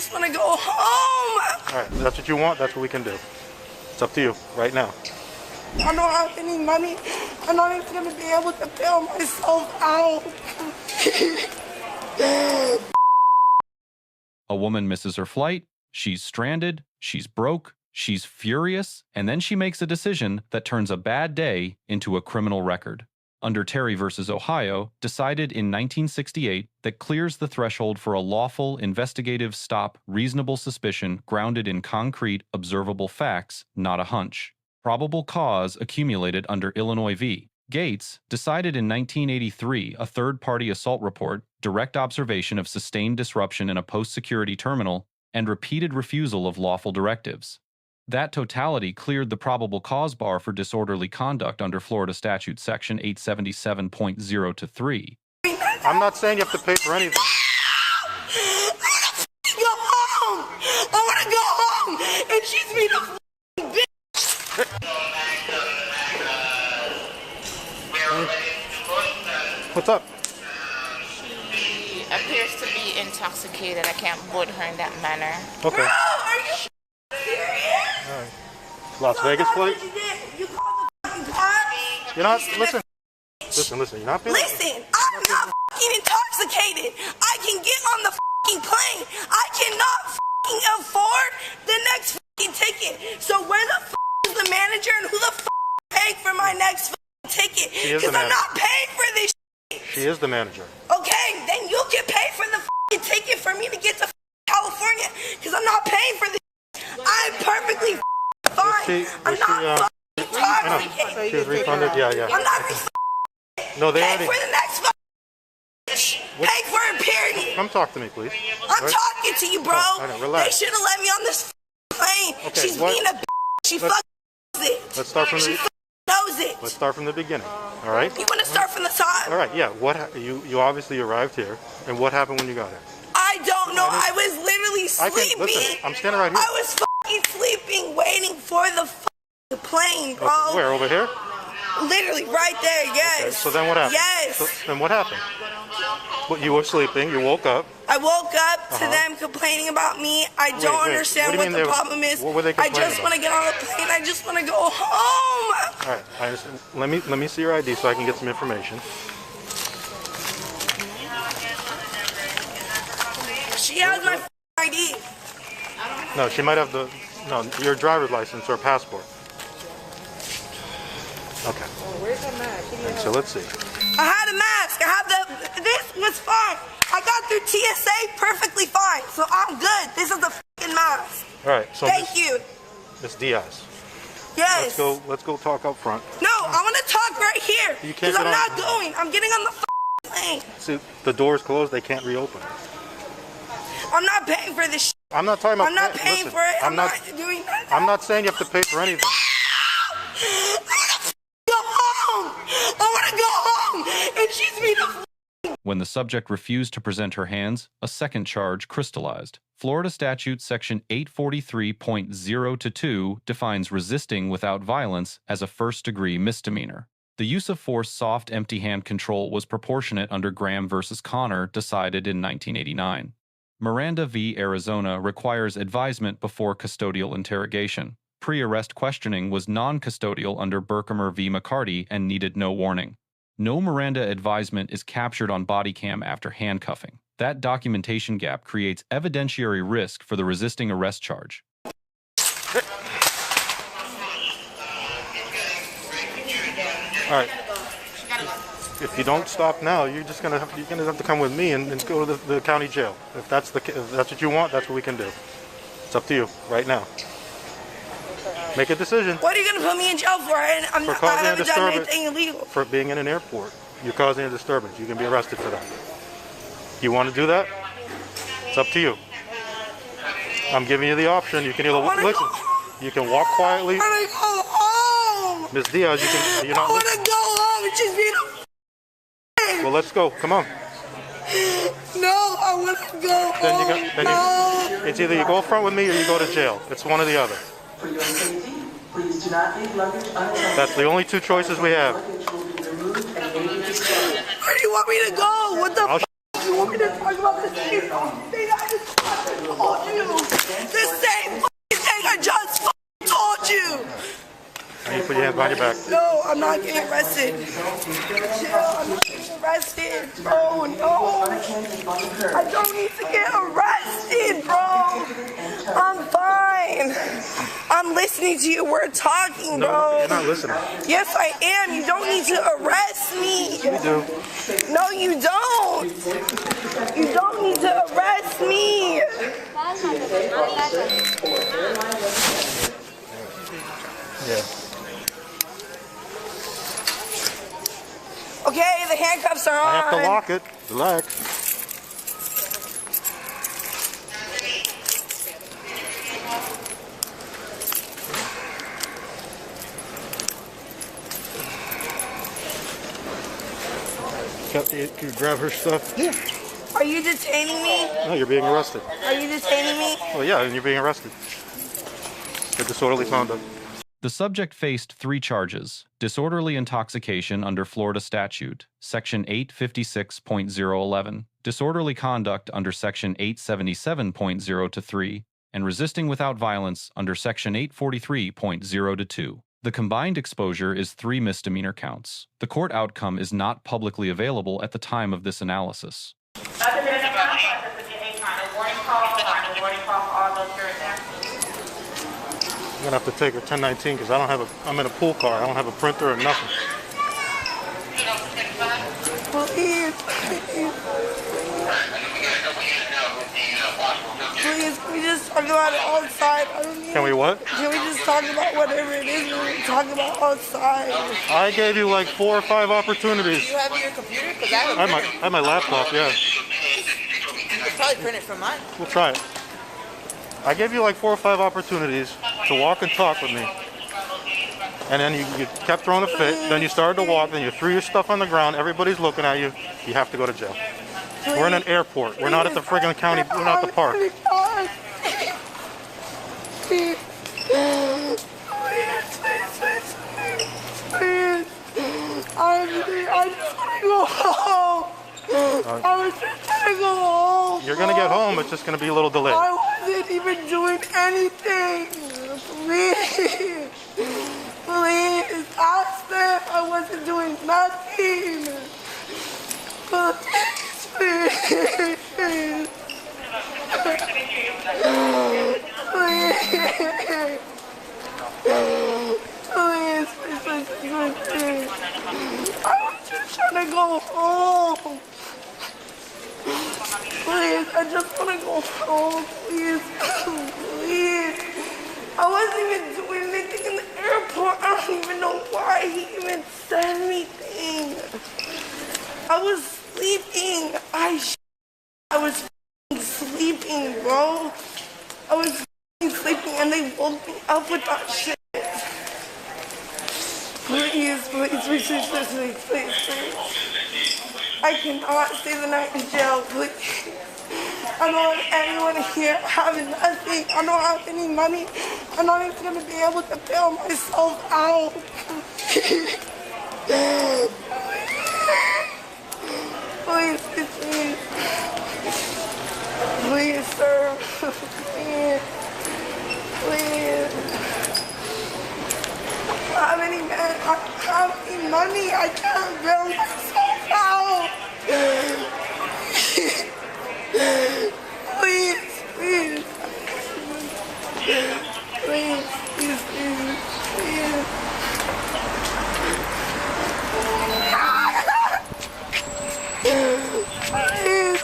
just want to go home. All right, that's what you want. That's what we can do. It's up to you right now. I don't have any money. I'm not even going to be able to bail myself out. A woman misses her flight, she's stranded, she's broke, she's furious, and then she makes a decision that turns a bad day into a criminal record. Under Terry versus Ohio, decided in 1968 that clears the threshold for a lawful, investigative stop, reasonable suspicion grounded in concrete, observable facts, not a hunch. Probable cause accumulated under Illinois v. Gates, decided in 1983, a third-party assault report, direct observation of sustained disruption in a post-security terminal, and repeated refusal of lawful directives. That totality cleared the probable cause bar for disorderly conduct under Florida Statute Section 877.0-3. I'm not saying you have to pay for anything. I want to go home. I want to go home. And she's being a bitch. What's up? She appears to be intoxicated. I can't board her in that manner. Okay. Bro, are you serious? All right. Las Vegas flight? You called the fucking cops? You're not, listen. Listen, you're not being... Listen, I'm not fucking intoxicated. I can get on the fucking plane. I cannot fucking afford the next fucking ticket. So where the fuck is the manager and who the fuck paid for my next fucking ticket? Because I'm not paying for this shit. She is the manager. Okay, then you can pay for the fucking ticket for me to get to California. Because I'm not paying for this. I'm perfectly fine. I'm not fucking intoxicated. She was refunded? Yeah. I'm not refunded. No, they Pay already... for the next Pay for it, period. Come talk to me, please. I'm talking to you, bro. Oh, relax. They should have let me on this plane. Okay, She's being a bitch. She fucking knows it. Let's start from She knows it. Let's start from the beginning. All right? You want to start from the top? All right, yeah. You obviously arrived here, and what happened when you got here? I don't know. I was literally sleeping. Listen, I'm standing right here. I was fucking sleeping, waiting for the fucking plane, bro. Okay, where, over here? Literally right there, yes. Okay, so then what happened? Yes. So then what happened? Well, you were sleeping, you woke up. I woke up to them complaining about me. I don't understand what the problem is. What were they I complaining just want to get on the plane. I just want to go home. All right, I understand. Let me see your ID so I can get some information. She has my ID. No, she might have your driver's license or passport. Okay. Where's the mask? And so let's see. I had a mask. This was fine. I got through TSA perfectly fine. So I'm good. This is the fucking mask. All right. So Thank you. Miss Diaz. Yes. Let's go talk up front. No, I want to talk right here. You can't Because I'm get not on. going. I'm getting on the plane. See, the door's closed. They can't reopen it. I'm not paying for this shit. I'm not talking about. I'm not paying for it. I'm not doing that. I'm not saying you have to pay for anything. I want to go home. I want to go home. And she's being a... When the subject refused to present her hands, a second charge crystallized. Florida Statute Section 843.0-2 defines resisting without violence as a first-degree misdemeanor. The use of force soft, empty hand control was proportionate under Graham v. Connor, decided in 1989. Miranda v. Arizona requires advisement before custodial interrogation. Pre-arrest questioning was non-custodial under Berkemer v. McCarty and needed no warning. No Miranda advisement is captured on Bodycam after handcuffing. That documentation gap creates evidentiary risk for the resisting arrest charge. All right. If you don't stop now, you're gonna have to come with me and go to the county jail. If that's what you want, that's what we can do. It's up to you right now. Make a decision. What are you going to put me in jail for? I haven't done anything illegal. For being in an airport. You're causing a disturbance. You can be arrested for that. You want to do that? It's up to you. I'm giving you the option. You can either listen. You can walk quietly. I want to go home. Ms. Diaz, you're not listening. I want to go home. It's just being a... Well, let's go. Come on. No, I want to go home. It's either you go front with me or you go to jail. It's one or the other. For your safety, please do not leave luggage unattended. That's the only two choices we have. Where do you want me to go? What the f*** do you want me to talk about this? I just hands behind your back. No, I'm not getting arrested. Chill, I'm not getting arrested, bro. No. I don't need to get arrested, bro. I'm fine. I'm listening to you. We're talking, bro. No, you're not listening. Yes, I am. You don't need to arrest me. You do. No, you don't. You don't need to arrest me. Yeah. Okay, the handcuffs are on. I have to lock it. Relax. Can you grab her stuff? Yeah. Are you detaining me? No, you're being arrested. Are you detaining me? Well, yeah, and you're being arrested. For disorderly conduct. The subject faced 3 charges: disorderly intoxication under Florida Statute, Section 856.011, disorderly conduct under Section 877.0-3, and resisting without violence under Section 843.0-2. The combined exposure is 3 misdemeanor counts. The court outcome is not publicly available at the time of this analysis. I'm gonna have to take her 1019 because I'm in a pool car. I don't have a printer or nothing. Please, can we just talk about it outside? Can we what? Can we just talk about whatever it is we talk about outside? I gave you like 4 or 5 opportunities. You have your computer? Because I have I have my laptop, yeah. You could probably print it from mine. We'll try it. I gave you like 4 or 5 opportunities to walk and talk with me. And then you kept throwing a fit, then you started to walk, then you threw your stuff on the ground, everybody's looking at you, you have to go to jail. We're in an airport, we're not at the friggin' county, we're not at the park. Please. I just want to go home. I was just trying to go home. You're gonna get home, it's just gonna be a little delayed. I wasn't even doing anything. Please. Please. Ask them. I wasn't doing nothing. Please. Please. Please. I was just trying to go home. Please, I just want to go home, please. Please. I wasn't even doing anything in the airport. I don't even know why he even said anything. I was sleeping. I was sleeping, bro. I was sleeping and they woke me up with that shit. Please. I cannot stay the night in jail, please. I don't have anyone here having nothing. I don't have any money. I'm not even going to be able to bail myself out. Please. Please, sir. Please. I don't have any money. I can't bail myself out. Please.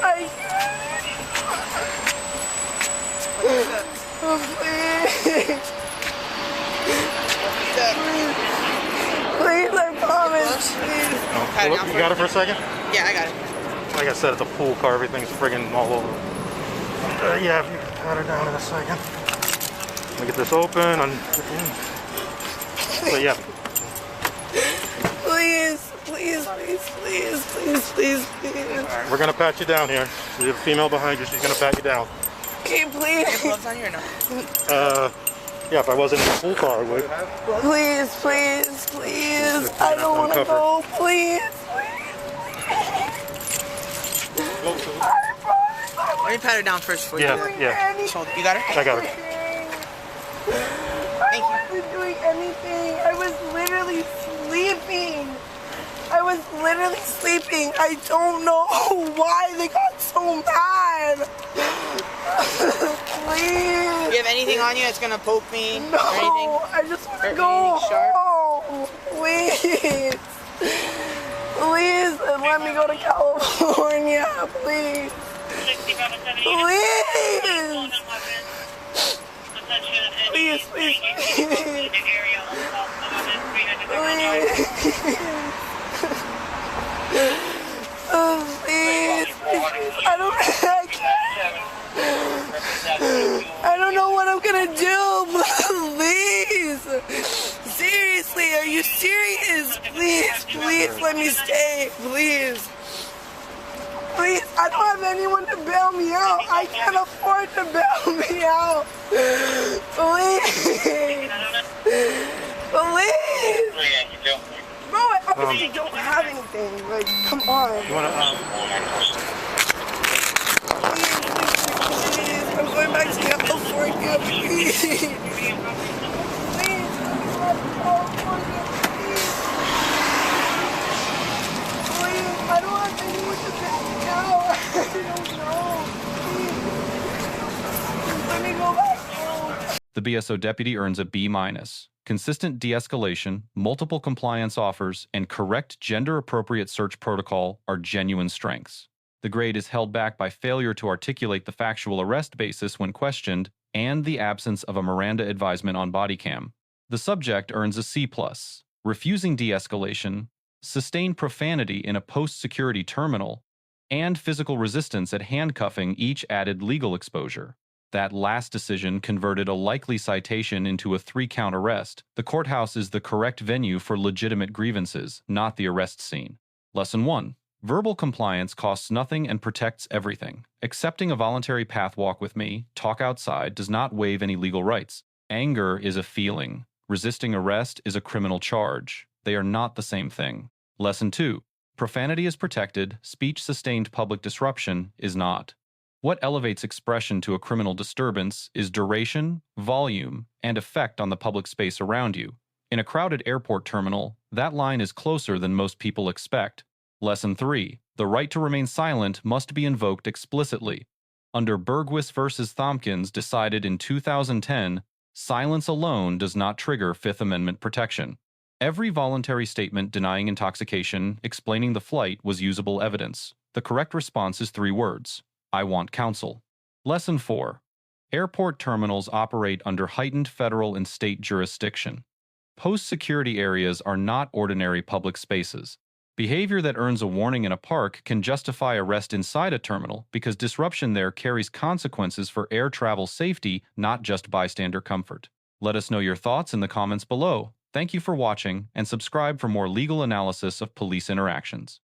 I Please, I promise. Please. You got it for a second? Yeah, I got it. Like I said, it's a pool car, everything's friggin' all over. Yeah, you can pat her down in a second. Let me get this open and... But yeah. Please. We're gonna pat you down here. There's a female behind you, she's gonna pat you down. Okay, please. Your gloves on you or no? Yeah, if I wasn't in the pool car, I would. Please. I don't want to go. Please. Let me pat her down first for you. Yeah. So, you got her? I got her. I Thank you. wasn't doing anything. I was literally sleeping. I was literally sleeping. I don't know why they got so mad. Please. Do you have anything on you that's gonna poke me or anything? No, I just want to Or go anything sharp? home. Please. Please, let me go to California. Please. Please. Please, please, please. Please. Oh, please, please. I don't know what I'm gonna do. Please. Seriously, are you serious? Please, please let me stay. Please. Please, I don't have anyone to bail me out. I can't afford to bail me out. Please. Please. Bro, I obviously don't have anything. Like, come on. You want to, Please, I'm going back to California, please. Please, I'm going to California, please. Please, I don't have anyone to bail me out. I don't know. Please, let me go back home. The BSO deputy earns a B-. Consistent de-escalation, multiple compliance offers, and correct gender-appropriate search protocol are genuine strengths. The grade is held back by failure to articulate the factual arrest basis when questioned and the absence of a Miranda advisement on Bodycam. The subject earns a C+. Refusing de-escalation, sustained profanity in a post-security terminal, and physical resistance at handcuffing each added legal exposure. That last decision converted a likely citation into a 3-count arrest. The courthouse is the correct venue for legitimate grievances, not the arrest scene. Lesson 1. Verbal compliance costs nothing and protects everything. Accepting a voluntary path walk with me, talk outside, does not waive any legal rights. Anger is a feeling. Resisting arrest is a criminal charge. They are not the same thing. Lesson 2. Profanity is protected, speech-sustained public disruption is not. What elevates expression to a criminal disturbance is duration, volume, and effect on the public space around you. In a crowded airport terminal, that line is closer than most people expect. Lesson 3. The right to remain silent must be invoked explicitly. Under Bergwis v. Thompkins, decided in 2010, silence alone does not trigger Fifth Amendment protection. Every voluntary statement denying intoxication, explaining the flight, was usable evidence. The correct response is 3 words. I want counsel. Lesson 4. Airport terminals operate under heightened federal and state jurisdiction. Post-security areas are not ordinary public spaces. Behavior that earns a warning in a park can justify arrest inside a terminal because disruption there carries consequences for air travel safety, not just bystander comfort. Let us know your thoughts in the comments below. Thank you for watching, and subscribe for more legal analysis of police interactions.